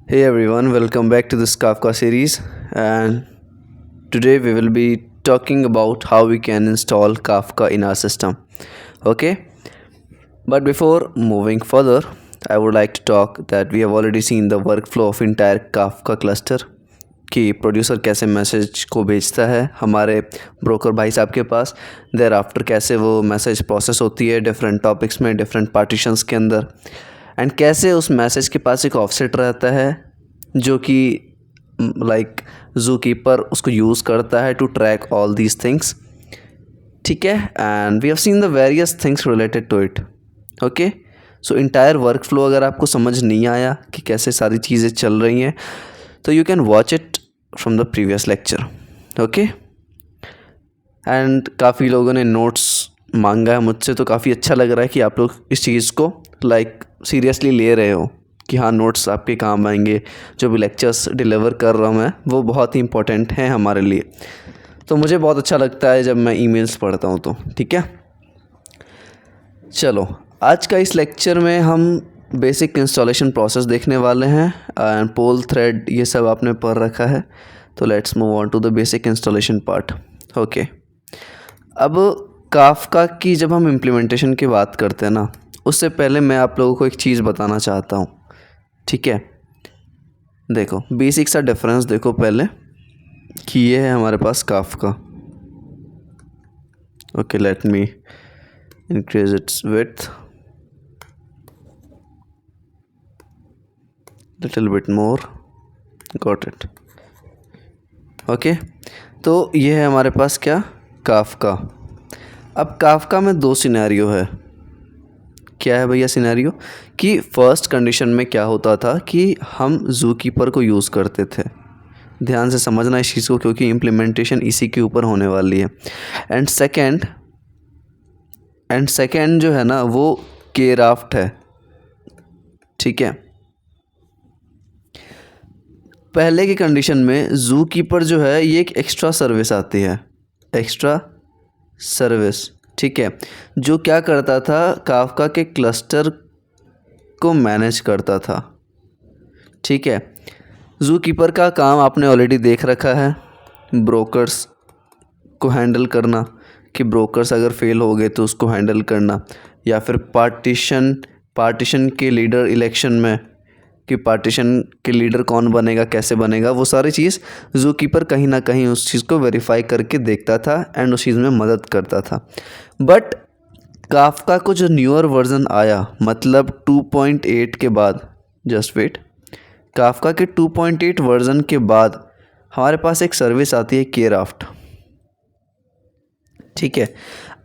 Hey everyone, welcome back to this Kafka series. And today we will be talking about how we can install Kafka in our system. Okay, but before moving further, I would like to talk that we have already seen the workflow of entire Kafka cluster कि producer कैसे message को भेजता है हमारे broker भाई साहब के पास, there after कैसे वो मैसेज प्रोसेस होती है डिफरेंट टॉपिक्स में, डिफरेंट पार्टीशंस के अंदर, एंड कैसे उस मैसेज के पास एक ऑफसेट रहता है जो कि लाइक जू कीपर उसको यूज़ करता है to track all these things. ठीक है, and we have seen the various things related to it. Okay, so entire work flow अगर आपको समझ नहीं आया कि कैसे सारी चीज़ें चल रही हैं तो you can watch it from the previous lecture. Okay, and काफ़ी लोगों ने नोट्स मांगा है मुझसे, तो काफ़ी अच्छा लग रहा है कि आप लोग इस चीज़ को लाइक सीरियसली ले रहे हो कि हाँ नोट्स आपके काम आएंगे. जो भी लेक्चर्स डिलीवर कर रहा हूँ मैं वो बहुत ही इंपॉर्टेंट हैं हमारे लिए, तो मुझे बहुत अच्छा लगता है जब मैं ईमेल्स पढ़ता हूँ तो. ठीक है, चलो आज का इस लेक्चर में हम बेसिक इंस्टॉलेशन प्रोसेस देखने वाले हैं एंड पोल थ्रेड ये सब आपने पढ़ रखा है, तो let's move on to the basic installation part. Okay, अब काफका की जब हम इम्प्लीमेंटेशन की बात करते हैं ना, उससे पहले मैं आप लोगों को एक चीज़ बताना चाहता हूँ. ठीक है, देखो बेसिक सा डिफरेंस देखो पहले कि ये है हमारे पास Kafka. Okay, let me increase its width little bit more. Got it. Okay, तो ये है हमारे पास क्या, काफका. अब काफका में दो सिनेरियो है. क्या है भैया सिनेरियो कि फर्स्ट कंडीशन में क्या होता था कि हम जू कीपर को यूज़ करते थे. ध्यान से समझना इस चीज़ को क्योंकि इम्प्लीमेंटेशन इसी के ऊपर होने वाली है. एंड सेकेंड जो है ना वो केराफ्ट है. ठीक है, पहले की कंडीशन में जू कीपर जो है ये एक एक्स्ट्रा सर्विस आती है, एक्स्ट्रा सर्विस. ठीक है, जो क्या करता था काफका के क्लस्टर को मैनेज करता था. ठीक है, जू कीपर का काम आपने ऑलरेडी देख रखा है, ब्रोकर्स को हैंडल करना कि ब्रोकर्स अगर फेल हो गए तो उसको हैंडल करना, या फिर पार्टीशन के लीडर इलेक्शन में कि पार्टीशन के लीडर कौन बनेगा, कैसे बनेगा, वो सारी चीज़ जू कीपर कहीं ना कहीं उस चीज़ को वेरीफाई करके देखता था एंड उस चीज़ में मदद करता था. बट काफका को जो न्यूअर वर्जन आया मतलब 2.8 के बाद, जस्ट वेट, काफका के 2.8 वर्जन के बाद हमारे पास एक सर्विस आती है केराफ्ट. ठीक है,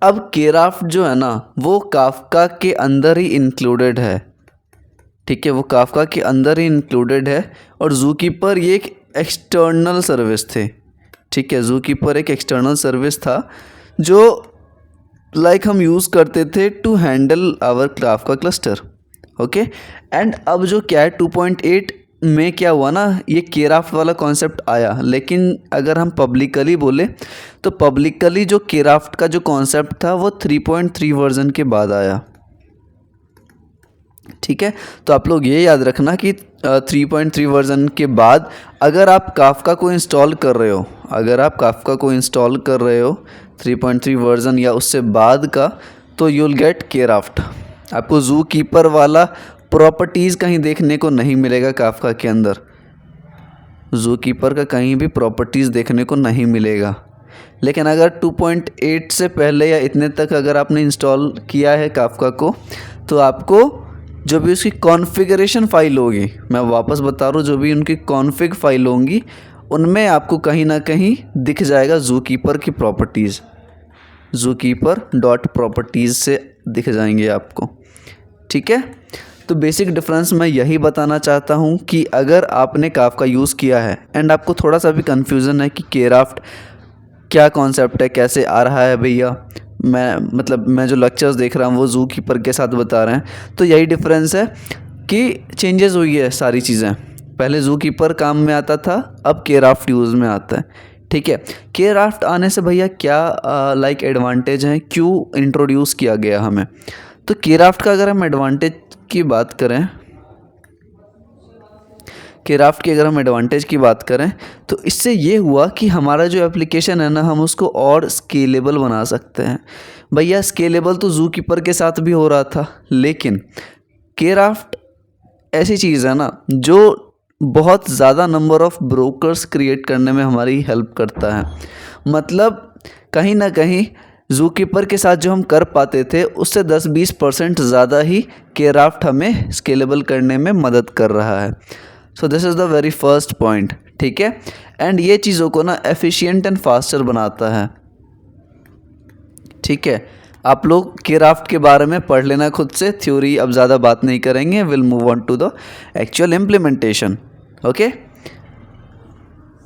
अब केराफ्ट जो है ना वो काफका के अंदर ही इंक्लूडेड है. ठीक है, वो काफका के अंदर ही इंक्लूडेड है और जू कीपर ये एक एक्सटर्नल सर्विस थे. ठीक है, जू कीपर एक एक्सटर्नल सर्विस था जो लाइक हम यूज़ करते थे to handle our Kafka cluster. Okay, and अब जो क्या है 2.8 में क्या हुआ ना, ये केराफ्ट वाला कॉन्सेप्ट आया, लेकिन अगर हम पब्लिकली बोले तो पब्लिकली जो केराफ्ट का जो कॉन्सेप्ट था वो 3.3 वर्जन के बाद आया. ठीक है, तो आप लोग ये याद रखना कि 3.3 वर्जन के बाद अगर आप काफका को इंस्टॉल कर रहे हो, 3.3 वर्जन या उससे बाद का, तो यू विल गेट केराफ्ट. आपको जू कीपर वाला प्रॉपर्टीज़ कहीं देखने को नहीं मिलेगा काफका के अंदर. जू कीपर का कहीं भी प्रॉपर्टीज़ देखने को नहीं मिलेगा. लेकिन अगर 2.8 से पहले या इतने तक अगर आपने इंस्टॉल किया है काफका को, तो आपको जो भी उसकी कॉन्फ़िगरेशन फ़ाइल होगी, मैं वापस बता रहा हूँ, जो भी उनकी कॉन्फ़िग फ़ाइल होंगी उनमें आपको कहीं ना कहीं दिख जाएगा जू कीपर की प्रॉपर्टीज़. जू कीपर डॉट प्रॉपर्टीज़ से दिख जाएंगे आपको. ठीक है, तो बेसिक डिफरेंस मैं यही बताना चाहता हूँ कि अगर आपने काफका यूज़ किया है एंड आपको थोड़ा सा भी कन्फ्यूज़न है कि केराफ्ट क्या कॉन्सेप्ट है, कैसे आ रहा है भैया, मैं जो लेक्चर्स देख रहा हूँ वो जू कीपर के साथ बता रहे हैं, तो यही डिफरेंस है कि चेंजेस हुई है सारी चीज़ें. पहले जू कीपर काम में आता था, अब केराफ्ट यूज़ में आता है. ठीक है, केराफ्ट आने से भैया क्या लाइक एडवांटेज हैं, क्यों इंट्रोड्यूस किया गया हमें. तो केराफ्ट का अगर हम एडवांटेज की बात करें Craft की अगर हम एडवांटेज की बात करें तो इससे ये हुआ कि हमारा जो एप्लीकेशन है ना, हम उसको और स्केलेबल बना सकते हैं। भैया स्केलेबल तो ज़ूकीपर के साथ भी हो रहा था, लेकिन Craft ऐसी चीज़ है ना जो बहुत ज़्यादा नंबर ऑफ़ ब्रोकर्स क्रिएट करने में हमारी हेल्प करता है। मतलब कहीं ना कहीं ज़ूकीपर के साथ जो हम कर पाते थे उससे 10-20% ज़्यादा ही Craft हमें स्केलेबल करने में मदद कर रहा है। So this is the very first point, ठीक है। एंड ये चीज़ों को ना एफिशिएंट एंड फास्टर बनाता है, ठीक है। आप लोग Craft के बारे में पढ़ लेना खुद से, थ्योरी अब ज़्यादा बात नहीं करेंगे, will move on to the actual implementation, okay.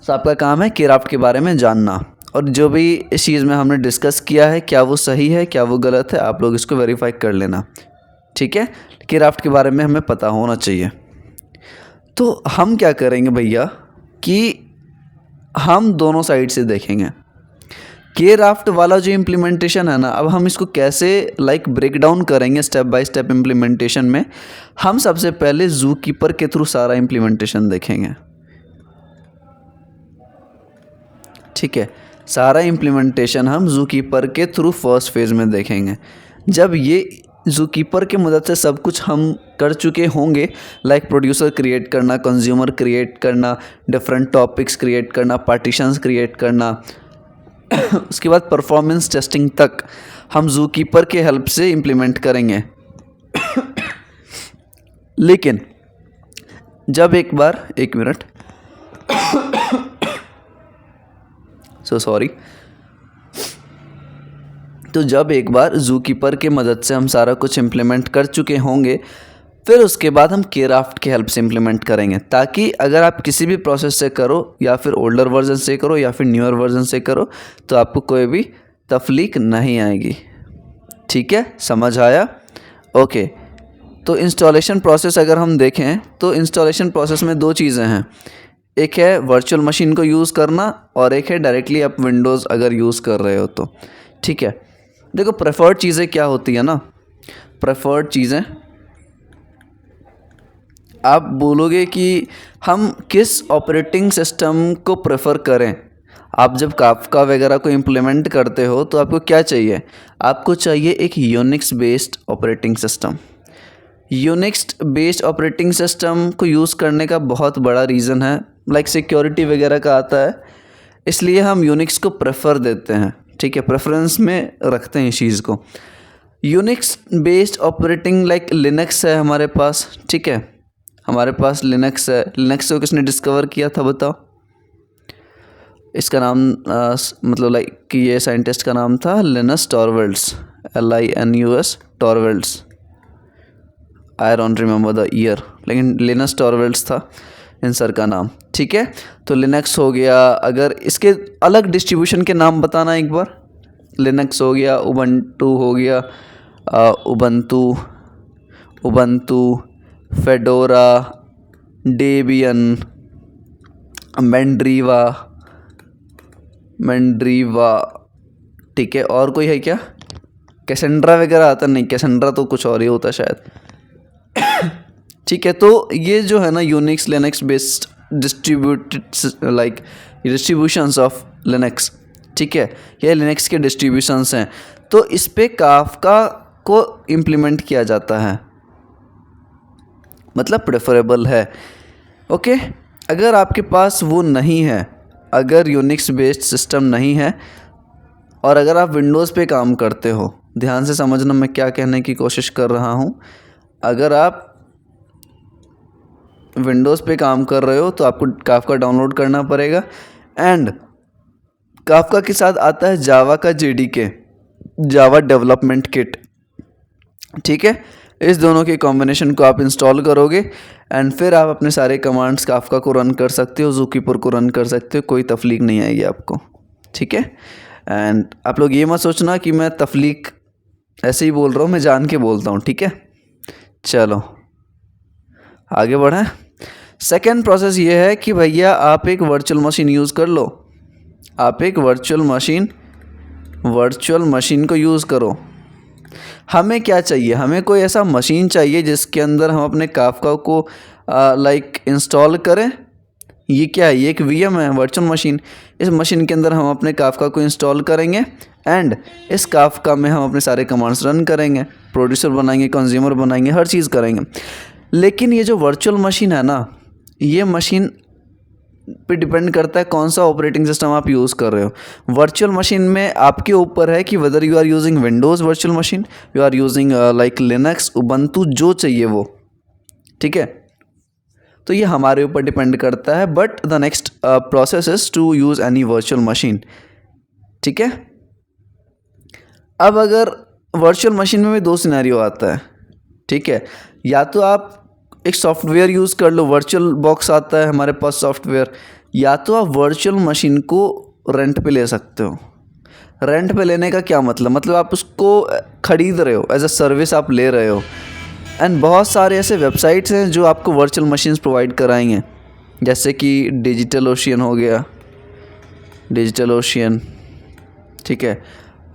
So आपका काम है Craft के बारे में जानना, और जो भी इस चीज़ में हमने डिस्कस किया है क्या वो सही है क्या वो गलत है, आप लोग इसको वेरीफाई कर लेना, ठीक है। Craft के बारे में हमें पता होना चाहिए। तो हम क्या करेंगे भैया कि हम दोनों साइड से देखेंगे। Craft वाला जो इम्प्लीमेंटेशन है ना, अब हम इसको कैसे ब्रेक डाउन करेंगे स्टेप बाय स्टेप इम्प्लीमेंटेशन में। हम सबसे पहले ज़ूकीपर के थ्रू सारा इम्प्लीमेंटेशन देखेंगे, ठीक है। सारा इम्प्लीमेंटेशन हम ज़ूकीपर के थ्रू फर्स्ट फेज़ में देखेंगे। जब ये ज़ूकीपर की मदद से सब कुछ हम कर चुके होंगे, प्रोड्यूसर क्रिएट करना, कंज्यूमर क्रिएट करना, डिफरेंट टॉपिक्स क्रिएट करना, पार्टीशंस क्रिएट करना, उसके बाद परफॉर्मेंस टेस्टिंग तक हम ज़ूकीपर के हेल्प से इम्प्लीमेंट करेंगे। लेकिन जब एक मिनट सो सॉरी। तो जब एक बार ज़ूकीपर के मदद से हम सारा कुछ इम्प्लीमेंट कर चुके होंगे, फिर उसके बाद हम Craft के हेल्प से इम्प्लीमेंट करेंगे, ताकि अगर आप किसी भी प्रोसेस से करो या फिर ओल्डर वर्जन से करो या फिर न्यूअर वर्जन से करो तो आपको कोई भी तफलीक नहीं आएगी, ठीक है। समझ आया? ओके। तो इंस्टॉलेशन प्रोसेस अगर हम देखें तो इंस्टॉलेशन प्रोसेस में दो चीज़ें हैं, एक है वर्चुअल मशीन को यूज़ करना और एक है डायरेक्टली आप विंडोज़ अगर यूज़ कर रहे हो तो, ठीक है। देखो प्रेफर्ड चीज़ें क्या होती है ना, प्रेफर्ड चीज़ें आप बोलोगे कि हम किस ऑपरेटिंग सिस्टम को प्रेफर करें। आप जब काफका वगैरह को इम्प्लीमेंट करते हो तो आपको क्या चाहिए, आपको चाहिए एक Unix based operating system. Unix based operating system को यूज़ करने का बहुत बड़ा रीज़न है, सिक्योरिटी वगैरह का आता है, इसलिए हम यूनिक्स को प्रेफर देते हैं, ठीक है, प्रेफरेंस में रखते हैं इस चीज़ को। यूनिक्स बेस्ड ऑपरेटिंग लिनक्स है हमारे पास, ठीक है, हमारे पास लिनक्स है। लिनक्स को किसने डिस्कवर किया था बताओ? इसका नाम कि ये साइंटिस्ट का नाम था Linus Torvalds, LINUS Torvalds. I don't remember the year, लेकिन लिनस टॉरवेल्ड्स था इन सर का नाम, ठीक है। तो लिनक्स हो गया, अगर इसके अलग डिस्ट्रीब्यूशन के नाम बताना एक बार। लिनक्स हो गया, उबंटू हो गया, उबंटू, फेडोरा, डेबियन, मैंड्रीवा, ठीक है। और कोई है क्या? कैसेंड्रा वगैरह आता नहीं, कैसेंड्रा तो कुछ और ही होता शायद, ठीक है। तो ये जो है ना Unix Linux based distributions of Linux, ठीक है, ये लिनक्स के डिस्ट्रीब्यूशंस हैं। तो इस पे काफका को इम्प्लीमेंट किया जाता है, मतलब प्रेफरेबल है, ओके। अगर आपके पास वो नहीं है, अगर यूनिक्स बेस्ड सिस्टम नहीं है और अगर आप विंडोज़ पे काम करते हो, ध्यान से समझना मैं क्या कहने की कोशिश कर रहा हूँ। अगर आप विंडोज़ पे काम कर रहे हो तो आपको काफका डाउनलोड करना पड़ेगा, एंड काफका के साथ आता है जावा का JDK, जावा डेवलपमेंट किट, ठीक है। इस दोनों के कॉम्बिनेशन को आप इंस्टॉल करोगे एंड फिर आप अपने सारे कमांड्स काफका को रन कर सकते हो, ज़ूकीपर को रन कर सकते हो, कोई तफलीक नहीं आएगी आपको, ठीक है। एंड आप लोग ये मत सोचना कि मैं तफलीक ऐसे ही बोल रहा हूँ, मैं जान के बोलता हूँ, ठीक है। चलो आगे बढ़ें। सेकेंड प्रोसेस ये है कि भैया आप एक वर्चुअल मशीन यूज़ कर लो, आप एक वर्चुअल मशीन को यूज़ करो। हमें क्या चाहिए, हमें कोई ऐसा मशीन चाहिए जिसके अंदर हम अपने काफका को लाइक इंस्टॉल करें। ये क्या है, ये एक वीएम है, वर्चुअल मशीन। इस मशीन के अंदर हम अपने काफका को इंस्टॉल करेंगे एंड इस काफका में हम अपने सारे कमांड्स रन करेंगे, प्रोड्यूसर बनाएंगे, कंज्यूमर बनाएंगे, हर चीज़ करेंगे। लेकिन ये जो वर्चुअल मशीन है ना, ये मशीन पे डिपेंड करता है कौन सा ऑपरेटिंग सिस्टम आप यूज़ कर रहे हो। वर्चुअल मशीन में आपके ऊपर है कि whether you are using Windows virtual machine, you are using like Linux, Ubuntu, जो चाहिए वो, ठीक है। तो ये हमारे ऊपर डिपेंड करता है, but the next process is to use any virtual machine, ठीक है। अब अगर वर्चुअल मशीन में भी दो सिनेरियो आता है, ठीक है। या तो आप एक सॉफ्टवेयर यूज़ कर लो, वर्चुअल बॉक्स आता है हमारे पास सॉफ्टवेयर, या तो आप वर्चुअल मशीन को रेंट पे ले सकते हो। रेंट पे लेने का क्या मतलब आप उसको ख़रीद रहे हो, एज अ सर्विस आप ले रहे हो। एंड बहुत सारे ऐसे वेबसाइट्स हैं जो आपको वर्चुअल मशीन्स प्रोवाइड कराएंगे, जैसे कि डिजिटल ओशियन हो गया, डिजिटल ओशियन, ठीक है।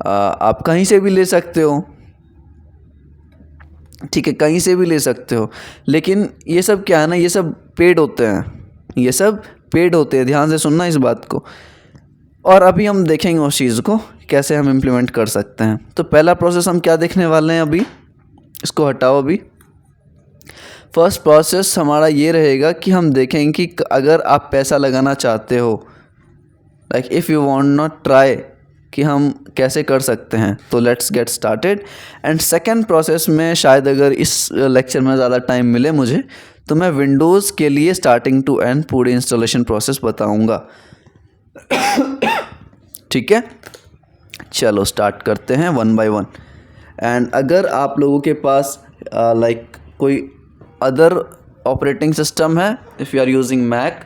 आप कहीं से भी ले सकते हो, ठीक है, कहीं से भी ले सकते हो। लेकिन ये सब क्या है ना, ये सब पेड होते हैं, ये सब पेड होते हैं, ध्यान से सुनना इस बात को। और अभी हम देखेंगे उस चीज़ को कैसे हम इम्प्लीमेंट कर सकते हैं। तो पहला प्रोसेस हम क्या देखने वाले हैं, अभी इसको हटाओ। अभी फर्स्ट प्रोसेस हमारा ये रहेगा कि हम देखेंगे कि अगर आप पैसा लगाना चाहते हो, like if you want not try, कि हम कैसे कर सकते हैं। तो let's get started. And second process में शायद अगर इस लेक्चर में ज़्यादा टाइम मिले मुझे, तो मैं विंडोज़ के लिए स्टार्टिंग टू एंड पूरी इंस्टॉलेशन प्रोसेस बताऊंगा, ठीक है। चलो स्टार्ट करते हैं वन बाय वन। एंड अगर आप लोगों के पास लाइक कोई अदर ऑपरेटिंग सिस्टम है, if you are using Mac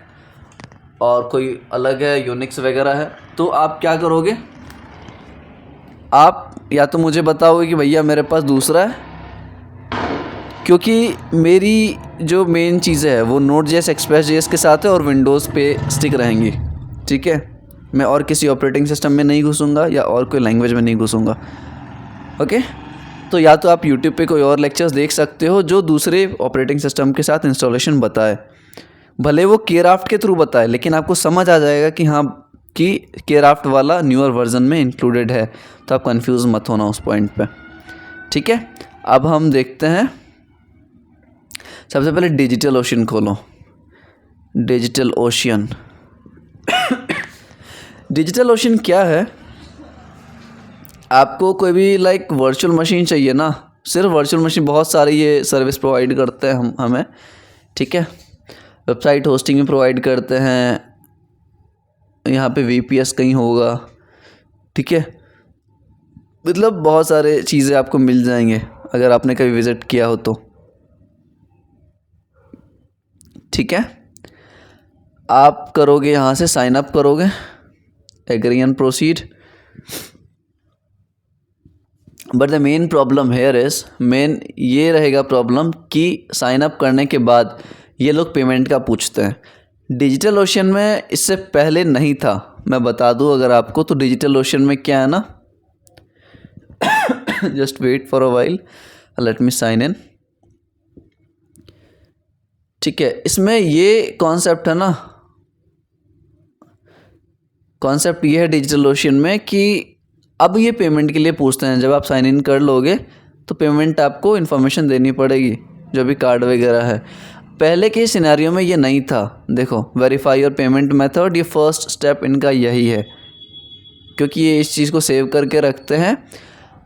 और कोई अलग है, यूनिक्स वगैरह है, तो आप क्या करोगे, आप या तो मुझे बताओगे कि भैया मेरे पास दूसरा है, क्योंकि मेरी जो मेन चीज़ें है वो Node.js, Express.js के साथ है और विंडोज़ पे स्टिक रहेंगी, ठीक है। मैं और किसी ऑपरेटिंग सिस्टम में नहीं घुसूँगा या और कोई लैंग्वेज में नहीं घुसूँगा, ओके। तो या तो आप यूट्यूब पे कोई और लेक्चर्स देख सकते हो जो दूसरे ऑपरेटिंग सिस्टम के साथ इंस्टॉलेशन बताए, भले वो केराफ्ट के थ्रू बताए, लेकिन आपको समझ आ जाएगा कि हाँ कि केराफ्ट वाला न्यूअर वर्जन में इंक्लूडेड है। तो आप कंफ्यूज मत होना उस पॉइंट पे, ठीक है। अब हम देखते हैं, सबसे पहले डिजिटल ओशियन खोलो, डिजिटल ओशियन। डिजिटल ओशियन क्या है, आपको कोई भी लाइक वर्चुअल मशीन चाहिए ना, सिर्फ वर्चुअल मशीन, बहुत सारी ये सर्विस प्रोवाइड करते हैं हमें, ठीक है। वेबसाइट होस्टिंग भी प्रोवाइड करते हैं, यहाँ पे VPS कहीं होगा, ठीक है। मतलब बहुत सारे चीज़ें आपको मिल जाएंगे अगर आपने कभी विज़िट किया हो तो, ठीक है। आप करोगे यहाँ से साइन अप करोगे, agree and proceed. But the main problem here is, main ये रहेगा प्रॉब्लम कि साइन अप करने के बाद ये लोग पेमेंट का पूछते हैं। डिजिटल ओशियन में इससे पहले नहीं था, मैं बता दूं अगर आपको। तो डिजिटल ओशियन में क्या है ना, just wait for a while, let me sign in, ठीक है। इसमें ये कॉन्सेप्ट है ना, कॉन्सेप्ट ये है डिजिटल ओशियन में कि अब ये पेमेंट के लिए पूछते हैं। जब आप साइन इन कर लोगे तो पेमेंट आपको इन्फॉर्मेशन देनी पड़ेगी, जो भी कार्ड वगैरह है। पहले के सिनेरियो में ये नहीं था। देखो, वेरीफाई योर पेमेंट मेथड, ये फर्स्ट स्टेप इनका यही है, क्योंकि ये इस चीज़ को सेव करके रखते हैं।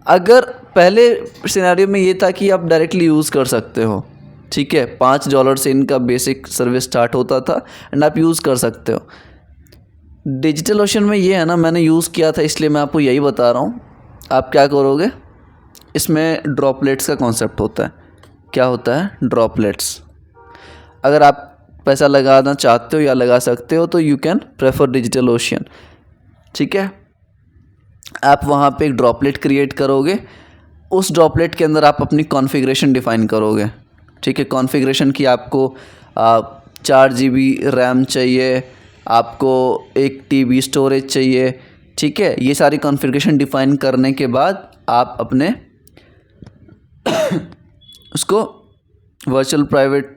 अगर पहले सिनेरियो में ये था कि आप डायरेक्टली यूज़ कर सकते हो, ठीक है, $5 से इनका बेसिक सर्विस स्टार्ट होता था एंड आप यूज़ कर सकते हो। डिजिटल ओशियन में ये है ना, मैंने यूज़ किया था इसलिए मैं आपको यही बता रहा हूँ। आप क्या करोगे, इसमें ड्रॉपलेट्स का कॉन्सेप्ट होता है। क्या होता है, ड्रॉपलेट्स। अगर आप पैसा लगाना चाहते हो या लगा सकते हो तो you can prefer digital ocean, ठीक है। आप वहाँ पे एक ड्रॉपलेट क्रिएट करोगे, उस ड्रॉपलेट के अंदर आप अपनी कॉन्फ़िगरेशन डिफ़ाइन करोगे, ठीक है। कॉन्फ़िगरेशन की आपको 4 GB रैम चाहिए, आपको 1 TB स्टोरेज चाहिए, ठीक है। ये सारी कॉन्फ़िगरेशन डिफ़ाइन करने के बाद आप अपने उसको वर्चुअल प्राइवेट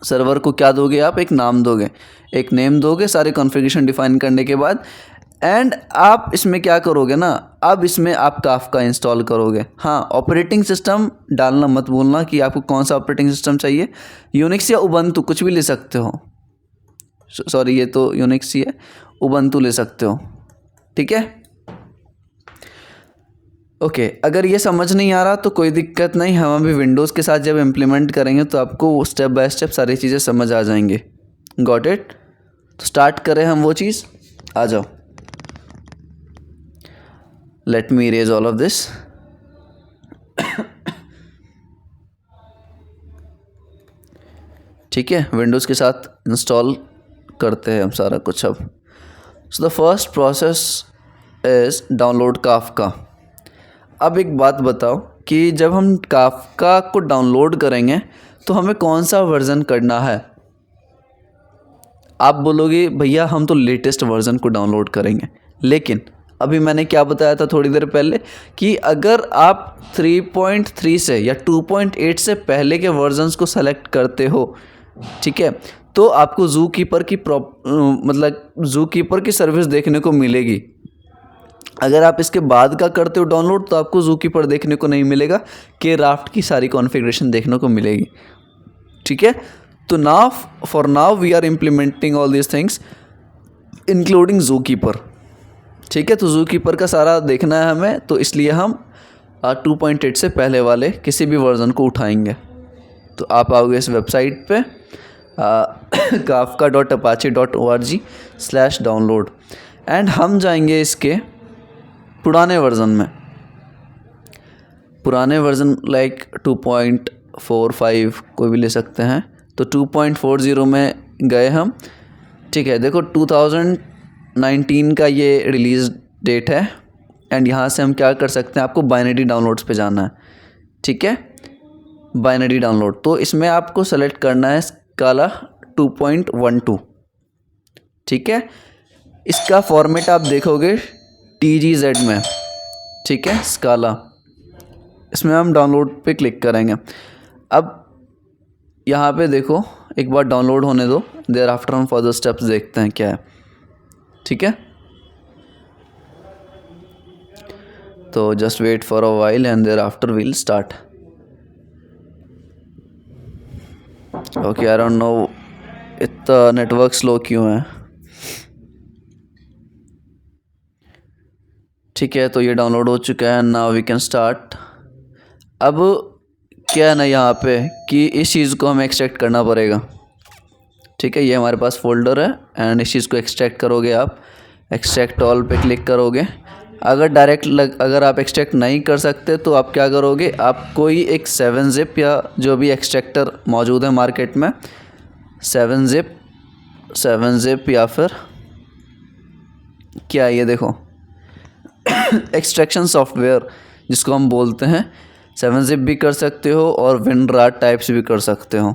सर्वर को क्या दोगे आप, एक नाम दोगे, एक नेम दोगे सारे कॉन्फ़िगरेशन डिफाइन करने के बाद। एंड आप इसमें क्या करोगे ना, अब इसमें आप काफका इंस्टॉल करोगे। हाँ, ऑपरेटिंग सिस्टम डालना मत भूलना कि आपको कौन सा ऑपरेटिंग सिस्टम चाहिए, यूनिक्स या उबंटू कुछ भी ले सकते हो। सॉरी, ये तो यूनिक्स ही है, उबंटू ले सकते हो, ठीक है। ओके, अगर ये समझ नहीं आ रहा तो कोई दिक्कत नहीं, हम अभी विंडोज़ के साथ जब इम्प्लीमेंट करेंगे तो आपको स्टेप बाय स्टेप सारी चीज़ें समझ आ जाएंगे। Got it? तो स्टार्ट करें हम वो चीज़, आ जाओ। Let me erase all of this. ठीक है, विंडोज़ के साथ इंस्टॉल करते हैं हम सारा कुछ अब। So the first process is download Kafka. अब एक बात बताओ कि जब हम काफका को डाउनलोड करेंगे तो हमें कौन सा वर्ज़न करना है। आप बोलोगे भैया हम तो लेटेस्ट वर्ज़न को डाउनलोड करेंगे, लेकिन अभी मैंने क्या बताया था थोड़ी देर पहले कि अगर आप 3.3 से या 2.8 से पहले के वर्जन्स को सेलेक्ट करते हो, ठीक है, तो आपको ज़ू कीपर की ज़ू कीपर की सर्विस देखने को मिलेगी। अगर आप इसके बाद का करते हो डाउनलोड तो आपको ज़ू कीपर देखने को नहीं मिलेगा, के राफ्ट की सारी कॉन्फ़िगरेशन देखने को मिलेगी, ठीक है। तो now for now we are implementing all these things including zookeeper, ठीक है। तो ज़ू कीपर का सारा देखना है हमें, तो इसलिए हम 2.8 से पहले वाले किसी भी वर्ज़न को उठाएंगे। तो आप आओगे इस वेबसाइट पे kafka.apache.org/download एंड हम जाएंगे इसके पुराने वर्ज़न में, पुराने वर्ज़न लाइक 2.45 कोई भी ले सकते हैं। तो 2.40 में गए हम, ठीक है। देखो 2019 का ये रिलीज़ डेट है एंड यहाँ से हम क्या कर सकते हैं, आपको बाइनरी डाउनलोड्स पे जाना है, ठीक है। बाइनरी डाउनलोड, तो इसमें आपको सेलेक्ट करना है स्काला 2.12, ठीक है। इसका फॉर्मेट आप देखोगे TGZ में, ठीक है, स्काला। इसमें हम डाउनलोड पे क्लिक करेंगे। अब यहाँ पे देखो एक बार डाउनलोड होने दो, देयर आफ्टर हम फर्दर स्टेप्स देखते हैं क्या है, ठीक है। तो just wait for a while and thereafter we'll start. Okay, I don't know इतना नेटवर्क स्लो क्यों है, ठीक है। तो ये डाउनलोड हो चुका है, नाउ वी कैन स्टार्ट। अब क्या है ना यहाँ पे कि इस चीज़ को हमें एक्सट्रैक्ट करना पड़ेगा, ठीक है। ये हमारे पास फोल्डर है एंड इस चीज़ को एक्सट्रैक्ट करोगे आप, एक्सट्रैक्ट ऑल पे क्लिक करोगे। अगर आप एक्सट्रैक्ट नहीं कर सकते तो आप क्या करोगे, आप कोई एक 7-zip या जो भी एक्सट्रैक्टर मौजूद है मार्केट में, 7-zip या फिर क्या, ये देखो एक्सट्रैक्शन सॉफ्टवेयर जिसको हम बोलते हैं, 7-zip भी कर सकते हो और विनरार टाइप्स भी कर सकते हो,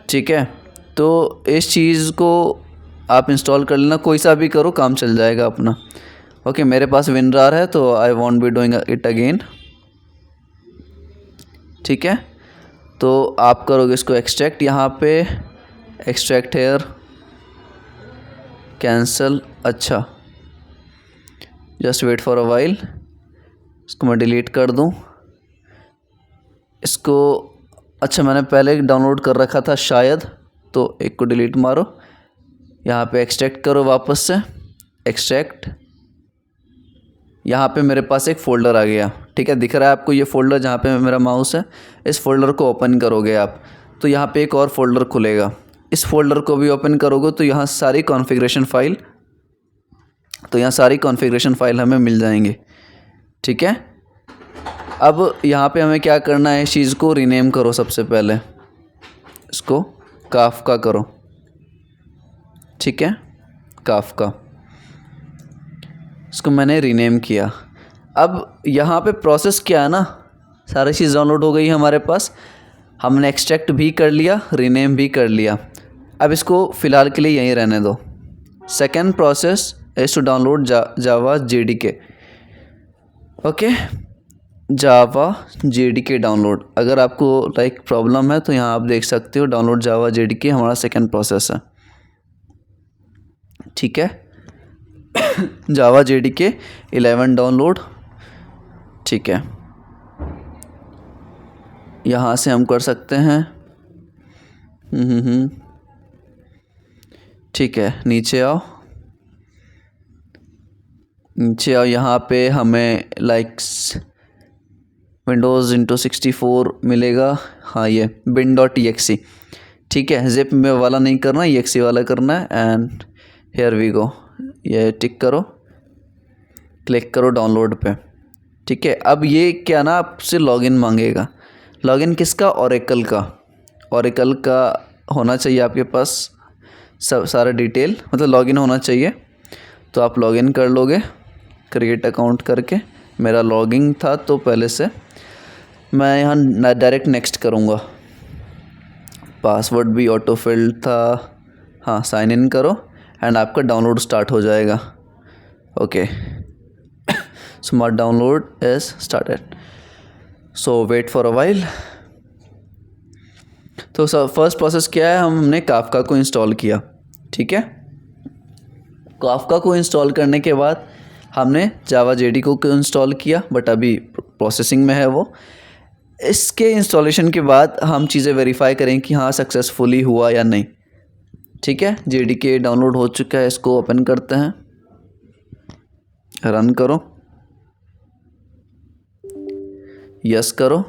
ठीक है। तो इस चीज़ को आप इंस्टॉल कर लेना, कोई सा भी करो काम चल जाएगा अपना। ओके, मेरे पास विनरार है तो I won't be doing it again, ठीक है। तो आप करोगे इसको एक्सट्रैक्ट, यहाँ पे एक्सट्रैक्ट हेयर, कैंसल, अच्छा just wait for a while. इसको मैं डिलीट कर दूँ इसको, अच्छा मैंने पहले डाउनलोड कर रखा था शायद, तो एक को डिलीट मारो, यहाँ पे एक्सट्रैक्ट करो वापस से, एक्सट्रैक्ट। यहाँ पे मेरे पास एक फ़ोल्डर आ गया, ठीक है, दिख रहा है आपको ये फ़ोल्डर जहाँ पे मेरा माउस है। इस फोल्डर को ओपन करोगे आप तो यहाँ पे एक और फोल्डर खुलेगा, इस फोल्डर को भी ओपन करोगे तो यहाँ सारी कॉन्फ़िगरेशन फ़ाइल हमें मिल जाएंगे, ठीक है। अब यहाँ पे हमें क्या करना है, इस चीज़ को रीनेम करो। सबसे पहले इसको काफका करो, ठीक है, काफका, इसको मैंने रीनेम किया। अब यहाँ पे प्रोसेस क्या है ना, सारी चीज़ डाउनलोड हो गई है हमारे पास, हमने एक्सट्रैक्ट भी कर लिया, रीनेम भी कर लिया। अब इसको फ़िलहाल के लिए यहीं रहने दो। Second process is to download Java JDK, okay. Java JDK download. अगर आपको लाइक प्रॉब्लम है तो यहाँ आप देख सकते हो, डाउनलोड जावा JDK हमारा सेकंड प्रोसेस है, ठीक है। जावा JDK 11 डाउनलोड, ठीक है। यहाँ से हम कर सकते हैं, ठीक है। नीचे आओ, नीचे आओ। यहाँ पे हमें लाइक विंडोज़ इंटू 64 मिलेगा। हाँ, ये bin.exe, ठीक है। जिप में वाला नहीं करना, exe वाला करना है। एंड हेयर वी गो, ये टिक करो, क्लिक करो डाउनलोड पे, ठीक है। अब ये क्या ना, आपसे लॉगिन मांगेगा। लॉगिन किसका? ओरेकल का। ओरेकल का होना चाहिए आपके पास सब सारा डिटेल, मतलब लॉगिन होना चाहिए। तो आप लॉगिन कर लोगे क्रिएट अकाउंट करके। मेरा लॉगिन था तो पहले से मैं यहाँ डायरेक्ट नेक्स्ट करूँगा। पासवर्ड भी ऑटो फिल्ड था। हाँ, साइन इन करो एंड आपका डाउनलोड स्टार्ट हो जाएगा। Okay, smart download is started, so wait for a while. तो फर्स्ट प्रोसेस क्या है, हमने काफका को इंस्टॉल किया, ठीक है। काफका को इंस्टॉल करने के बाद हमने जावा JDK को इंस्टॉल किया, बट अभी प्रोसेसिंग में है वो। इसके इंस्टॉलेशन के बाद हम चीज़ें वेरीफाई करें कि हाँ सक्सेसफुली हुआ या नहीं, ठीक है। JDK डाउनलोड हो चुका है, इसको ओपन करते हैं, रन करो, यस करो।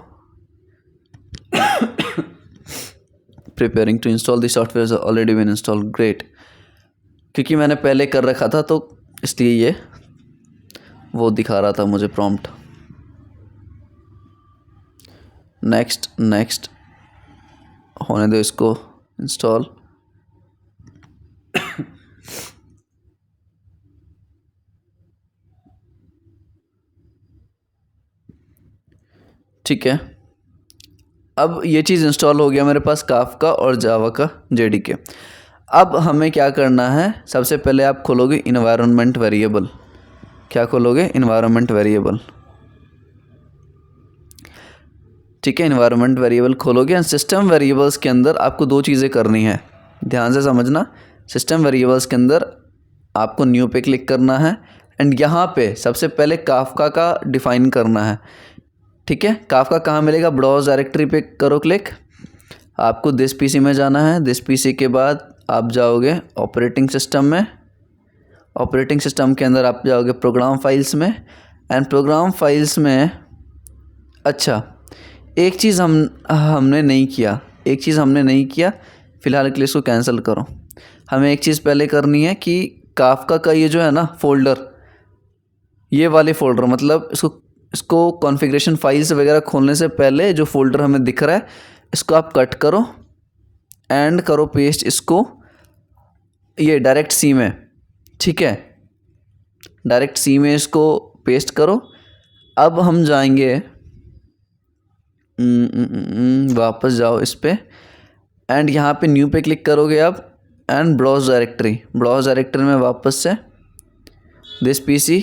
Preparing to install the software already been install, great. क्योंकि मैंने पहले कर रखा था तो इसलिए ये वो दिखा रहा था मुझे प्रॉम्प्ट। नेक्स्ट नेक्स्ट होने दो इसको इंस्टॉल। ठीक है, अब ये चीज़ इंस्टॉल हो गया मेरे पास, काफका और जावा का JDK। अब हमें क्या करना है, सबसे पहले आप खोलोगे इन्वायरमेंट वेरिएबल। क्या खोलोगे? इन्वायरमेंट वेरिएबल, ठीक है। इन्वायरमेंट वेरिएबल खोलोगे एंड सिस्टम वेरिएबल्स के अंदर आपको दो चीज़ें करनी है, ध्यान से समझना। सिस्टम वेरिएबल्स के अंदर आपको न्यू पे क्लिक करना है एंड यहाँ पे सबसे पहले काफका का डिफ़ाइन करना है, ठीक है। काफका कहाँ मिलेगा? ब्राउज़ डायरेक्टरी पे करो क्लिक। आपको दिस PC में जाना है। दिस PC के बाद आप जाओगे ऑपरेटिंग सिस्टम में। ऑपरेटिंग सिस्टम के अंदर आप जाओगे प्रोग्राम फाइल्स में एंड प्रोग्राम फाइल्स में, अच्छा एक चीज़ हमने नहीं किया, फ़िलहाल के लिए इसको कैंसिल करो। हमें एक चीज़ पहले करनी है कि काफका का ये जो है ना फ़ोल्डर, ये वाले फ़ोल्डर, मतलब इसको कॉन्फ़िगरेशन फाइल्स वगैरह खोलने से पहले जो फ़ोल्डर हमें दिख रहा है इसको आप कट करो एंड करो पेस्ट इसको ये डायरेक्ट सी में, ठीक है। डायरेक्ट सी में इसको पेस्ट करो। अब हम जाएंगे, वापस जाओ इस पे एंड यहाँ पे न्यू पे क्लिक करोगे आप एंड ब्राउज़ डायरेक्टरी में वापस से दिस PC,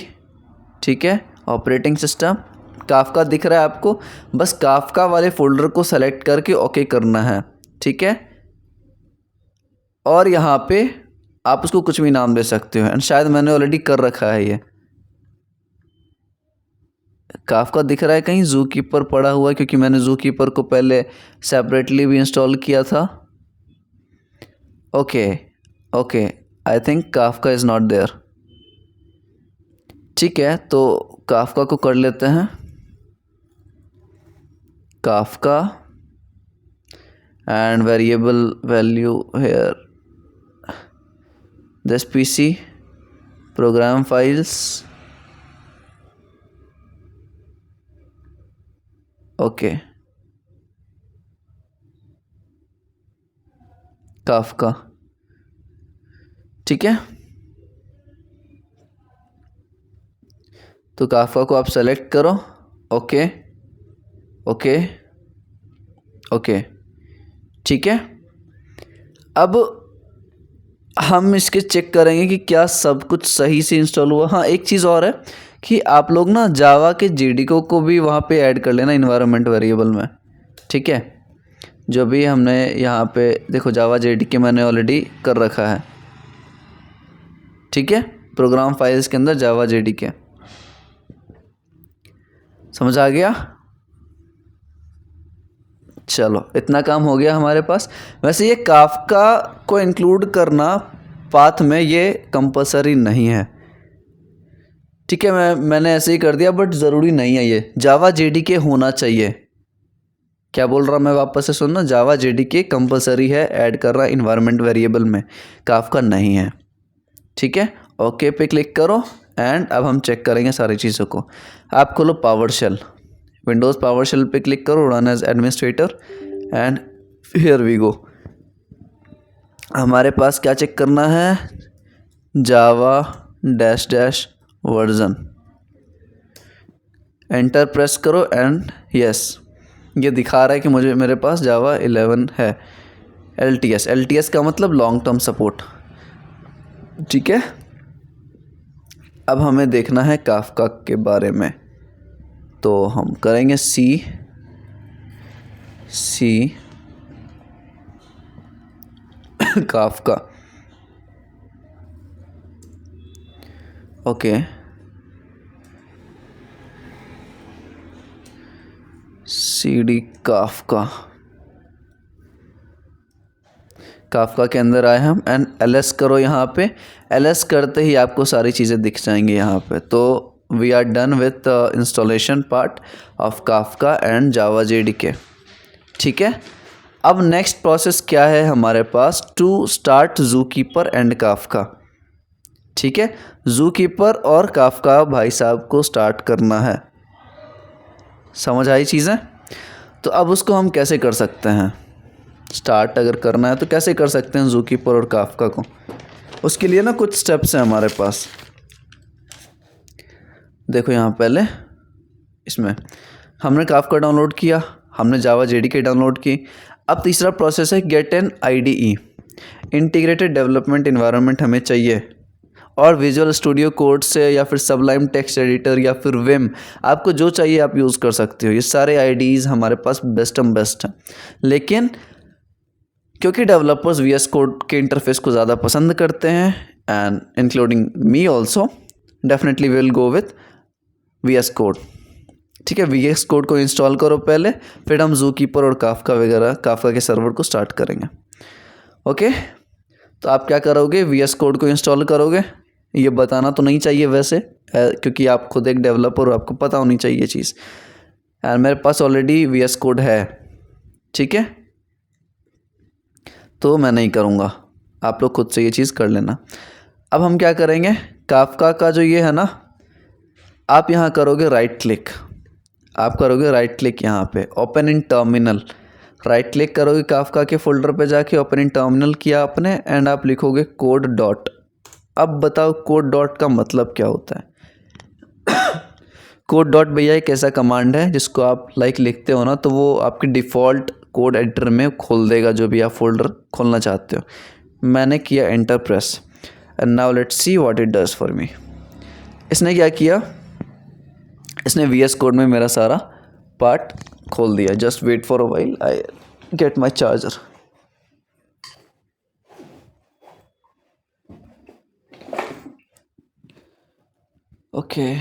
ठीक है। ऑपरेटिंग सिस्टम, काफका दिख रहा है आपको, बस काफका वाले फ़ोल्डर को सेलेक्ट करके ओके करना है, ठीक है। और यहाँ पे आप उसको कुछ भी नाम दे सकते हो एंड शायद मैंने ऑलरेडी कर रखा है। ये काफका दिख रहा है कहीं? ज़ू कीपर पड़ा हुआ है, क्योंकि मैंने ज़ू कीपर को पहले सेपरेटली भी इंस्टॉल किया था। Okay, I think Kafka is not there, ठीक है। तो काफका को कर लेते हैं, Kafka and variable value here this PC program files, okay. Kafka, ठीक है। तो काफका को आप सेलेक्ट करो, ओके, ठीक है। अब हम इसके चेक करेंगे कि क्या सब कुछ सही से इंस्टॉल हुआ। हाँ, एक चीज़ और है कि आप लोग ना जावा के जेडीके को भी वहाँ पे ऐड कर लेना इन्वायरमेंट वेरिएबल में, ठीक है। जो भी हमने यहाँ पे देखो जावा जेडीके मैंने ऑलरेडी कर रखा है, ठीक है, प्रोग्राम फाइल्स के अंदर जावा जेडीके। समझ आ गया? चलो इतना काम हो गया हमारे पास। वैसे ये काफका को इंक्लूड करना पाथ में ये कंपलसरी नहीं है, ठीक है, मैंने ऐसे ही कर दिया, बट ज़रूरी नहीं है ये जावा जेडीके होना चाहिए। क्या बोल रहा मैं वापस से सुनना, जावा जेडीके कंपलसरी है ऐड कर रहा इन्वायरमेंट वेरिएबल में, काफका नहीं है, ठीक है। ओके पे क्लिक करो एंड अब हम चेक करेंगे सारी चीज़ों को। आप खोलो PowerShell, Windows PowerShell पे क्लिक करो, run as administrator and here we go. हमारे पास क्या चेक करना है, Java dash dash version, enter press करो एंड यस, ये दिखा रहा है कि मेरे पास जावा 11 है। एल टी एस का मतलब लॉन्ग टर्म सपोर्ट, ठीक है। अब हमें देखना है काफका के बारे में, तो हम करेंगे सी काफका, ओके, CD काफका के अंदर आए हम एंड LS करो। यहाँ पे LS करते ही आपको सारी चीज़ें दिख जाएंगी यहाँ पे। तो we are done with installation part of Kafka and Java JDK, ठीक है। अब नेक्स्ट प्रोसेस क्या है हमारे पास, to start ZooKeeper and Kafka, ठीक है। ज़ूकीपर और काफका भाई साहब को स्टार्ट करना है, समझ आई चीज़ें। तो अब उसको हम कैसे कर सकते हैं, स्टार्ट अगर करना है तो कैसे कर सकते हैं ज़ूकीपर और काफका को। उसके लिए ना कुछ स्टेप्स हैं हमारे पास। देखो यहाँ पहले इसमें हमने काफका डाउनलोड किया, हमने जावा जेडीके डाउनलोड की। अब तीसरा प्रोसेस है get an IDE, integrated development environment हमें चाहिए, और विजुअल स्टूडियो कोड से या फिर सबलाइम टेक्स्ट एडिटर या फिर विम, आपको जो चाहिए आप यूज़ कर सकते हो। ये सारे IDEs हमारे पास बेस्ट हैं, लेकिन क्योंकि डेवलपर्स VS कोड के इंटरफेस को ज़्यादा पसंद करते हैं and including me also, definitely will go with VS code, ठीक है। VS कोड को इंस्टॉल करो पहले, फिर हम ज़ूकीपर और काफका वगैरह काफका के सर्वर को स्टार्ट करेंगे, ओके। तो आप क्या करोगे, VS कोड को इंस्टॉल करोगे। ये बताना तो नहीं चाहिए वैसे, क्योंकि आप खुद एक डेवलपर हो, आपको पता होनी चाहिए ये चीज़। एंड मेरे पास ऑलरेडी VS कोड है, ठीक है, तो मैं नहीं करूँगा, आप लोग खुद से ये चीज़ कर लेना। अब हम क्या करेंगे, काफका का जो ये है ना, आप यहाँ करोगे राइट क्लिक, यहाँ पे open in terminal, right click करोगे काफका के फोल्डर पे जाके, ओपन इन टर्मिनल किया आपने एंड आप लिखोगे कोड डॉट। अब बताओ कोड डॉट का मतलब क्या होता है। कोड डॉट भैया एक ऐसा कमांड है जिसको आप लिखते हो ना, तो वो आपके डिफ़ॉल्ट कोड एडिटर में खोल देगा जो भी आप फोल्डर खोलना चाहते हो। मैंने किया enter press and now let's see what it does for me. इसने क्या किया, इसने VS कोड में मेरा सारा पार्ट खोल दिया। Just wait for a while, I get my charger. Okay, I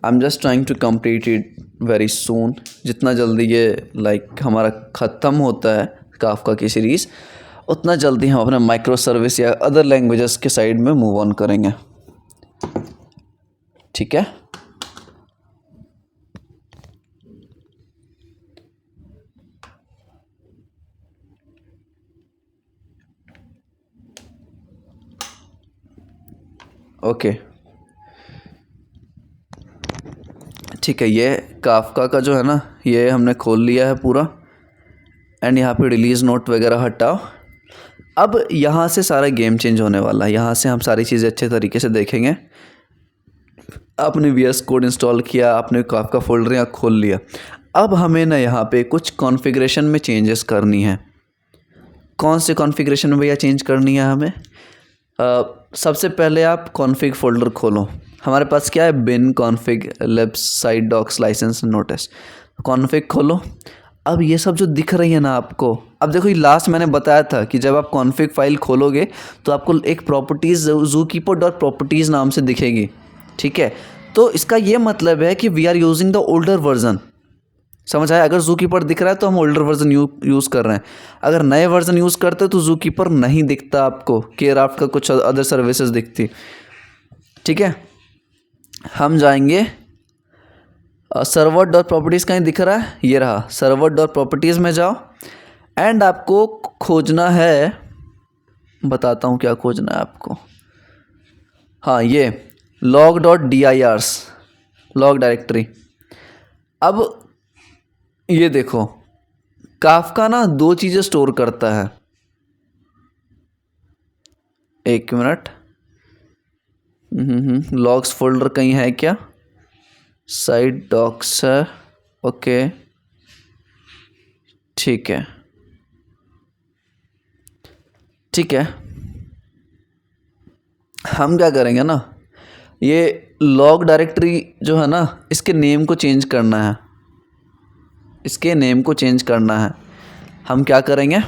am just trying to complete it very soon. जितना जल्दी ये हमारा ख़त्म होता है काफका की सीरीज़, उतना जल्दी हम अपने माइक्रो सर्विस या अदर लैंग्वेजेस के साइड में मूव ऑन करेंगे, ठीक है। ओके, ठीक है। ये काफका का जो है ना, ये हमने खोल लिया है पूरा एंड यहाँ पे रिलीज़ नोट वगैरह हटाओ। अब यहाँ से सारा गेम चेंज होने वाला है। यहाँ से हम सारी चीज़ें अच्छे तरीके से देखेंगे। आपने VS कोड इंस्टॉल किया, आपने काफका फोल्डर यहाँ खोल लिया। अब हमें ना यहाँ पे कुछ कॉन्फ़िगरेशन में चेंजेस करनी है। कौन से कॉन्फ़िगरेशन में भैया चेंज करनी है हमें? सबसे पहले आप कॉन्फ़िग फ़ोल्डर खोलो। हमारे पास क्या है, bin config left side docs license notice. Config खोलो। अब ये सब जो दिख रही है ना आपको, अब देखो ये लास्ट मैंने बताया था कि जब आप कॉन्फ़िग फाइल खोलोगे तो आपको एक प्रॉपर्टीज़ ज़ूकीपर डॉट प्रॉपर्टीज़ नाम से दिखेगी, ठीक है। तो इसका ये मतलब है कि we are using the older version. समझ आया? अगर ज़ूकीपर दिख रहा है तो हम ओल्डर वर्जन यूज़ कर रहे हैं। अगर नए वर्जन यूज़ करते तो ज़ूकीपर नहीं दिखता आपको, केयरआफ्ट का कुछ अदर सर्विसेज दिखती, ठीक है। हम जाएंगे सर्वर डॉट प्रॉपर्टीज़, कहीं दिख रहा है, ये रहा सर्वर डॉट प्रॉपर्टीज़ में जाओ एंड आपको खोजना है, बताता हूँ क्या खोजना है आपको। हाँ, ये log dot dirs, log directory. अब ये देखो, काफका ना दो चीज़ें स्टोर करता है। एक मिनट, लॉग्स फोल्डर कहीं है क्या? साइड डॉक्स है, ओके ठीक है, ठीक है। हम क्या करेंगे ना, ये लॉग डायरेक्टरी जो है ना, इसके नेम को चेंज करना है, इसके नेम को चेंज करना है। हम क्या करेंगे,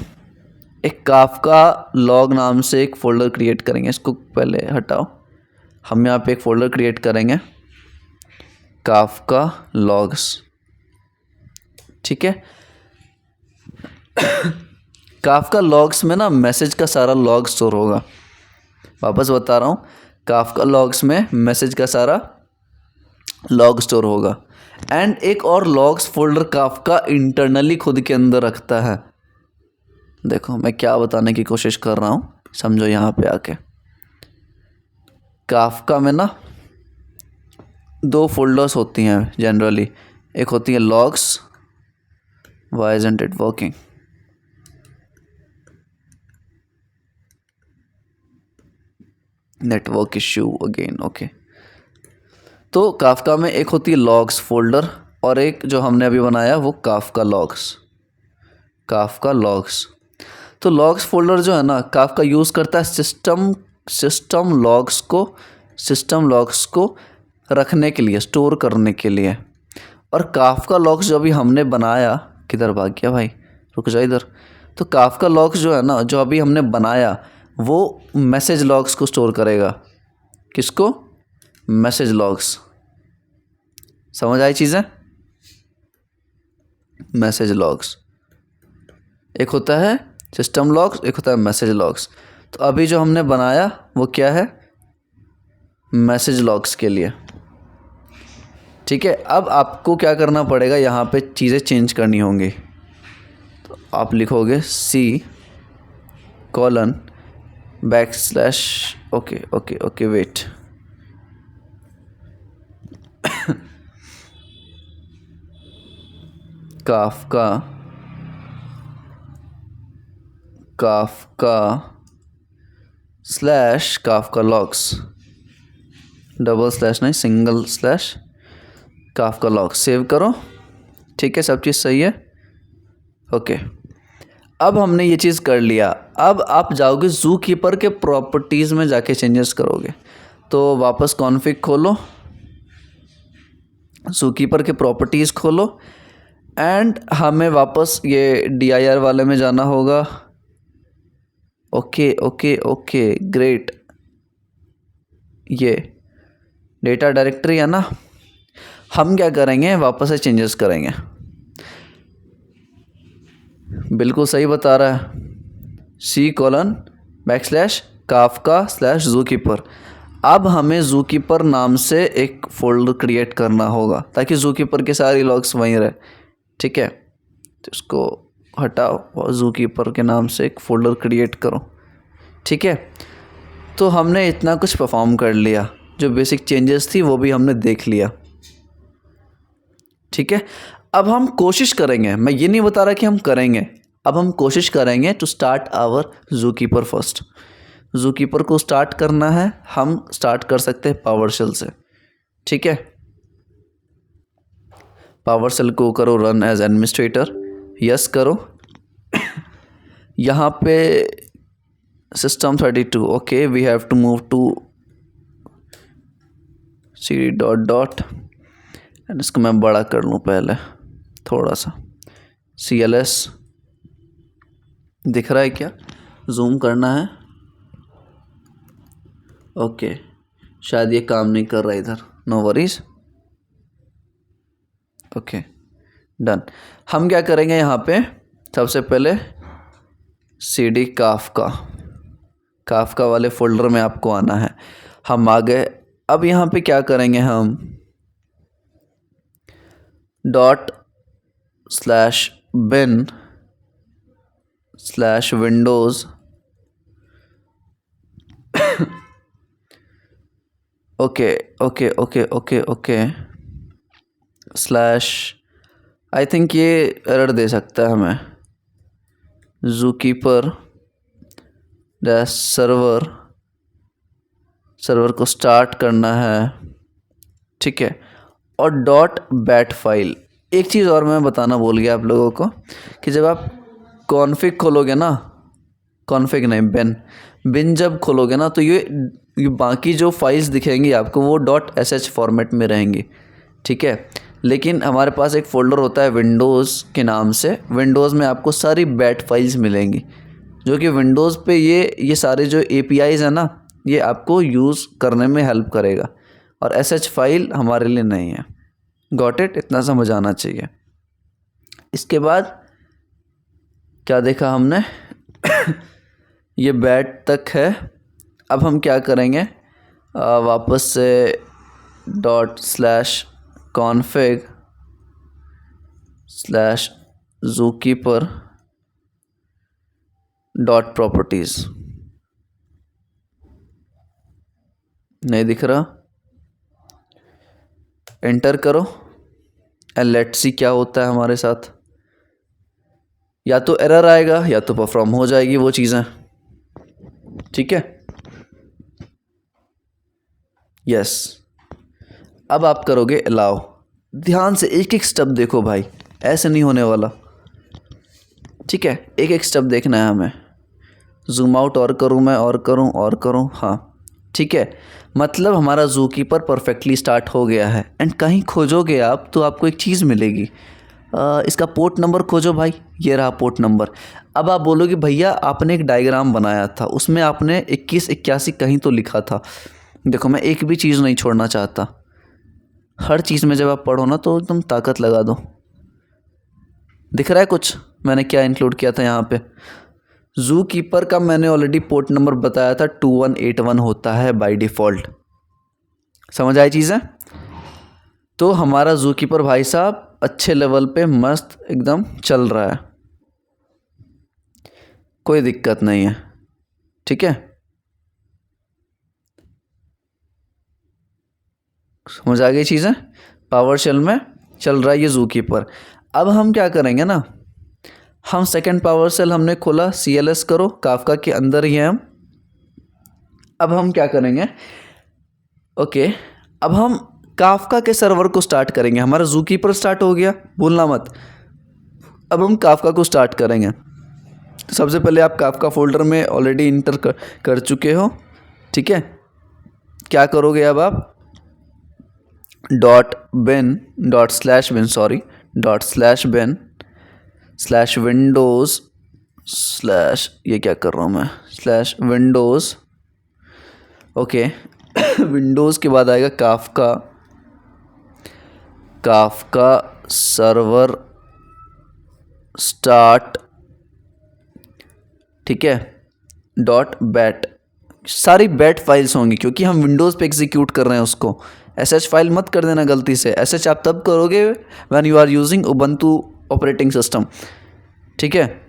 एक काफका लॉग नाम से एक फ़ोल्डर क्रिएट करेंगे। इसको पहले हटाओ। हम यहाँ पे एक फ़ोल्डर क्रिएट करेंगे, काफका लॉग्स, ठीक है। काफका लॉग्स में ना मैसेज का सारा लॉग स्टोर होगा। वापस बता रहा हूँ, काफका लॉग्स में मैसेज का सारा लॉग स्टोर होगा। एंड एक और लॉग्स फोल्डर काफका इंटरनली खुद के अंदर रखता है। देखो मैं क्या बताने की कोशिश कर रहा हूँ, समझो। यहाँ पे आके काफका में ना दो फोल्डर्स होती हैं जनरली। एक होती है logs, why isn't it working, network issue again, okay. तो काफका में एक होती है लॉग्स फोल्डर और एक जो हमने अभी बनाया वो काफका लॉग्स, काफका लॉग्स। तो लॉग्स फोल्डर जो है ना, काफका यूज़ करता है सिस्टम लॉग्स को रखने के लिए, स्टोर करने के लिए। और काफका लॉग्स जो अभी हमने बनाया, किधर भाग गया भाई, रुक जा इधर। तो काफका लॉग्स जो है ना, जो अभी हमने बनाया वो मैसेज लॉग्स को स्टोर करेगा। किसको? Message logs. समझ आई चीज़ें? मैसेज लॉग्स, एक होता है सिस्टम लॉग्स, एक होता है मैसेज लॉग्स। तो अभी जो हमने बनाया वो क्या है, मैसेज लॉग्स के लिए, ठीक है। अब आपको क्या करना पड़ेगा, यहाँ पे चीज़ें चेंज करनी होंगी। तो आप लिखोगे C:\\, okay wait, Kafka logs, double slash नहीं, single slash Kafka logs. Save करो, ठीक है, सब चीज़ सही है, ओके। अब हमने ये चीज़ कर लिया। अब आप जाओगे ज़ूकीपर के प्रॉपर्टीज़ में जाके चेंजेस करोगे। तो वापस कॉन्फ़िग खोलो, ज़ूकीपर के प्रॉपर्टीज़ खोलो एंड हमें वापस ये dir वाले में जाना होगा। ओके ग्रेट, ये डेटा डायरेक्टरी है ना, हम क्या करेंगे, वापस से चेंजेस करेंगे। बिल्कुल सही बता रहा है, C:\\kaafka/ज़ूकीपर। अब हमें ज़ूकीपर नाम से एक फ़ोल्डर क्रिएट करना होगा ताकि ज़ूकीपर के सारी लॉग्स वहीं रहे, ठीक है। तो इसको हटाओ और ज़ूकीपर के नाम से एक फ़ोल्डर क्रिएट करो, ठीक है। तो हमने इतना कुछ परफॉर्म कर लिया, जो बेसिक चेंजेस थी वो भी हमने देख लिया, ठीक है। अब हम कोशिश करेंगे, मैं ये नहीं बता रहा कि हम करेंगे, अब हम कोशिश करेंगे to start our zookeeper first. Zookeeper को स्टार्ट करना है, हम स्टार्ट कर सकते हैं पावरशेल से, ठीक है। पावरशेल को करो रन एज एडमिनिस्ट्रेटर, यस करो। यहाँ पे system32. Okay, we have to move to cd dot dot and इसको मैं बड़ा कर लूँ पहले थोड़ा सा. cls दिख रहा है क्या? जूम करना है. ओके, शायद ये काम नहीं कर रहा इधर. No worries. Okay, done. हम क्या करेंगे यहाँ पे, सबसे पहले cd काफका वाले फोल्डर में आपको आना है. हम आ गए. अब यहाँ पे क्या करेंगे हम, .bin/windows okay slash, I think ये एरर दे सकता है हमें. zookeeper सर्वर को स्टार्ट करना है. ठीक है. और .bat फाइल. एक चीज़ और मैं बताना भूल गया आप लोगों को कि जब आप कॉन्फ़िग खोलोगे ना, कॉन्फ़िग नहीं, बिन जब खोलोगे ना, तो ये बाकी जो फाइल्स दिखेंगी आपको वो .sh फॉर्मेट में रहेंगी. ठीक है. लेकिन हमारे पास एक फ़ोल्डर होता है विंडोज़ के नाम से. विंडोज़ में आपको सारी बैट फाइल्स मिलेंगी, जो कि विंडोज़ पे ये सारे जो APIs हैं ना, ये आपको यूज़ करने में हेल्प करेगा. और sh फाइल हमारे लिए नहीं है. Got it? इतना समझ आना चाहिए. इसके बाद क्या देखा हमने ये बैट तक है. अब हम क्या करेंगे, वापस से .config/zookeeper.properties. नहीं दिख रहा. एंटर करो एंड लेट्स सी क्या होता है हमारे साथ. या तो एरर आएगा या तो परफॉर्म हो जाएगी वो चीज़ें. ठीक है. यस. अब आप करोगे अलाउ. ध्यान से एक एक स्टेप देखो भाई, ऐसे नहीं होने वाला. ठीक है. एक एक स्टेप देखना है हमें. जूम आउट और करूँ मैं, और करूँ. हाँ, ठीक है. मतलब हमारा ज़ूकीपर परफेक्टली स्टार्ट हो गया है. एंड कहीं खोजोगे आप तो आपको एक चीज़ मिलेगी. इसका पोर्ट नंबर खोजो भाई. ये रहा पोर्ट नंबर. अब आप बोलोगे भैया आपने एक डायग्राम बनाया था, उसमें आपने 2181 कहीं तो लिखा था. देखो, मैं एक भी चीज़ नहीं छोड़ना चाहता. हर चीज़ में जब आप पढ़ो ना तो एकदम ताकत लगा दो. दिख रहा है कुछ मैंने क्या इंक्लूड किया था यहाँ पे? ज़ूकीपर का मैंने ऑलरेडी पोर्ट नंबर बताया था, 2181 होता है बाय डिफ़ॉल्ट. समझ आई चीज़ें? तो हमारा ज़ूकीपर भाई साहब अच्छे लेवल पे मस्त एकदम चल रहा है, कोई दिक्कत नहीं है. ठीक है. समझ आ गई चीज़ें? पावर शेल में चल रहा है ये ज़ूकीपर. अब हम क्या करेंगे ना, हम सेकंड पावर शेल हमने खोला. CLS करो, काफका के अंदर ही हैं हम. अब हम क्या करेंगे, ओके, अब हम काफका के सर्वर को स्टार्ट करेंगे. हमारा ज़ूकीपर स्टार्ट हो गया, भूलना मत. अब हम काफका को स्टार्ट करेंगे. सबसे पहले आप काफका फोल्डर में ऑलरेडी इंटर कर चुके हो. ठीक है. क्या करोगे अब आप, .bin/windows/ ये क्या कर रहा हूँ मैं, /windows. ओके. विंडोज़ के बाद आएगा काफका सर्वर स्टार्ट. ठीक है. .bat. सारी बैट फाइल्स होंगी क्योंकि हम विंडोज़ पे एग्जीक्यूट कर रहे हैं उसको. sh फाइल मत कर देना गलती से. sh आप तब करोगे when you are using Ubuntu operating system. ठीक है.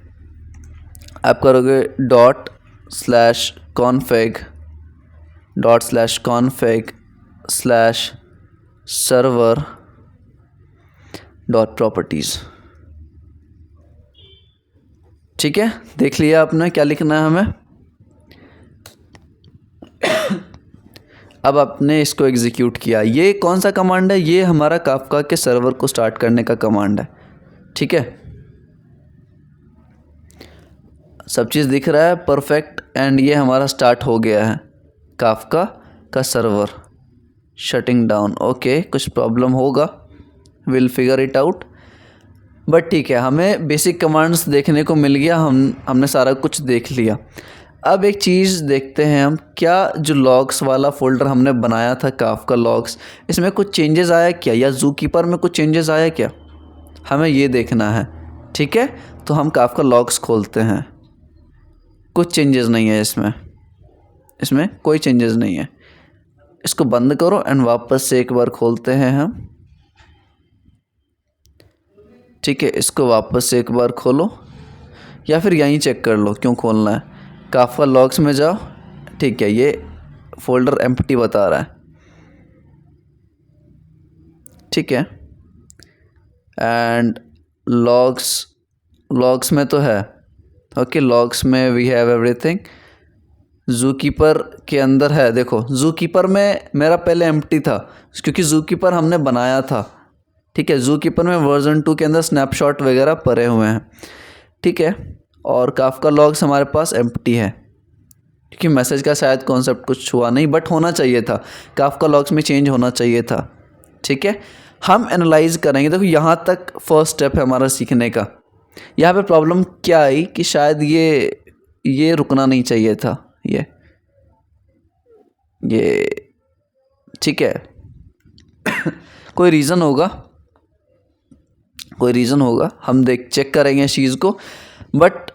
आप करोगे .config/server.properties. ठीक है. देख लिया आपने क्या लिखना है हमें. अब आपने इसको एग्जीक्यूट किया. ये कौन सा कमांड है? ये हमारा काफका के सर्वर को स्टार्ट करने का कमांड है. ठीक है. सब चीज़ दिख रहा है परफेक्ट. एंड ये हमारा स्टार्ट हो गया है काफका का सर्वर शटिंग डाउन। ओके, कुछ प्रॉब्लम होगा, will figure it out, but ठीक है, हमें बेसिक कमांड्स देखने को मिल गया, हमने सारा कुछ देख लिया। अब एक चीज़ देखते हैं हम, क्या जो लॉग्स वाला फ़ोल्डर हमने बनाया था काफका लॉग्स, इसमें कुछ चेंजेस आया क्या, या ज़ूकीपर में कुछ चेंजेस आया क्या, हमें ये देखना है। ठीक है, तो हम काफका लॉग्स खोलते हैं, कुछ चेंजेस नहीं है इसमें कोई चेंजेस नहीं है। इसको बंद करो एंड वापस से एक बार खोलते हैं हम। ठीक है, इसको वापस से एक बार खोलो, या फिर यहीं चेक कर लो क्यों खोलना है। काफका लॉग्स में जाओ, ठीक है, ये फ़ोल्डर एम्प्टी बता रहा है। ठीक है, एंड लॉग्स में तो है। ओके, लॉग्स में वी हैव एवरीथिंग। ज़ूकीपर के अंदर है, देखो ज़ूकीपर में मेरा पहले एम्प्टी था क्योंकि ज़ूकीपर हमने बनाया था। ठीक है, ज़ूकीपर में वर्जन 2 के अंदर स्नैपशॉट वगैरह पड़े हुए हैं। ठीक है, और काफका लॉग्स हमारे पास एम्प्टी है क्योंकि मैसेज का शायद कॉन्सेप्ट कुछ हुआ नहीं, बट होना चाहिए था, काफका लॉग्स में चेंज होना चाहिए था। ठीक है, हम एनालाइज करेंगे। देखो यहाँ तक फर्स्ट स्टेप है हमारा सीखने का। यहाँ पे प्रॉब्लम क्या आई कि शायद ये रुकना नहीं चाहिए था, ये ठीक है कोई रीज़न होगा, हम चेक करेंगे इस चीज़ को, बट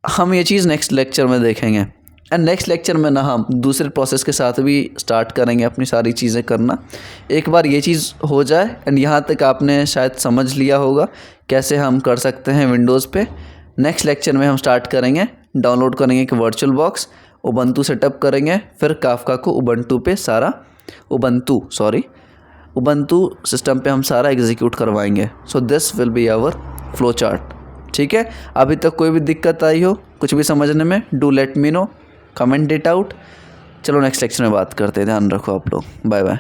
हम ये चीज़ नेक्स्ट लेक्चर में देखेंगे। एंड नेक्स्ट लेक्चर में ना हम दूसरे प्रोसेस के साथ भी स्टार्ट करेंगे अपनी सारी चीज़ें करना। एक बार ये चीज़ हो जाए एंड यहाँ तक आपने शायद समझ लिया होगा कैसे हम कर सकते हैं विंडोज़ पे। नेक्स्ट लेक्चर में हम स्टार्ट करेंगे, डाउनलोड करेंगे एक वर्चुअल बॉक्स, उबंटू सेटअप करेंगे, फिर काफका को उबंटू सिस्टम पे हम सारा एग्जीक्यूट करवाएंगे। So this will be our flow chart. ठीक है, अभी तक कोई भी दिक्कत आई हो कुछ भी समझने में, do let me know, comment it out. चलो नेक्स्ट लेक्चर में बात करते हैं, ध्यान रखो आप लोग, बाय बाय।